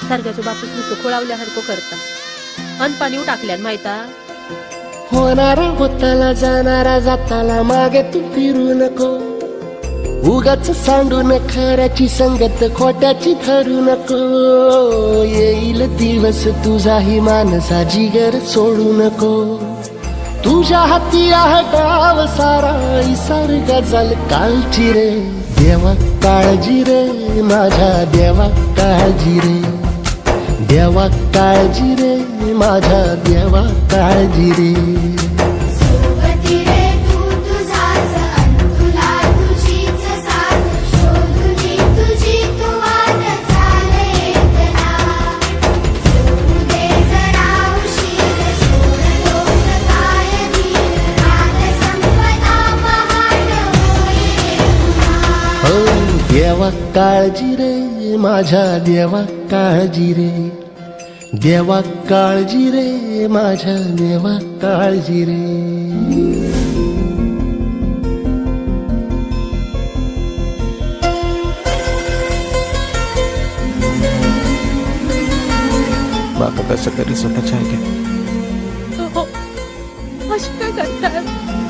सारख्याचो बापूस नुसतं खोळावल्यासारखं करता अन पाणी टाकल्यान माहिता होणारा होताला जाणारा जाताला मागे तू फिरू नको उगाच सांडून खऱ्याची संगत खोट्याची धरू नको येईल दिवस तुझाही मानसा जिगर सोडू नको तुझ्या हाती आहे डाव सारा इसार गजल कालची रे देवा काळजी रे माझ्या देवा काळजी रे देवा काळजी रे माझ्या देवा काळजी रे सोबती रे तू तुझाच अंतुला तुझीच साथ शोधुनी तुझी तू वाट चाल एकला सोडू दे जरा उशीर सोडतोस काय धीर रात संपता पहाट होईल पुन्हा हो देवा काळजी रे माझ्या देवा काळजी रे देवा काळजी रे माझ्या देवा काळजी रे बापा कसं तरी स्वतःच्या आहे हो अशी काय करतात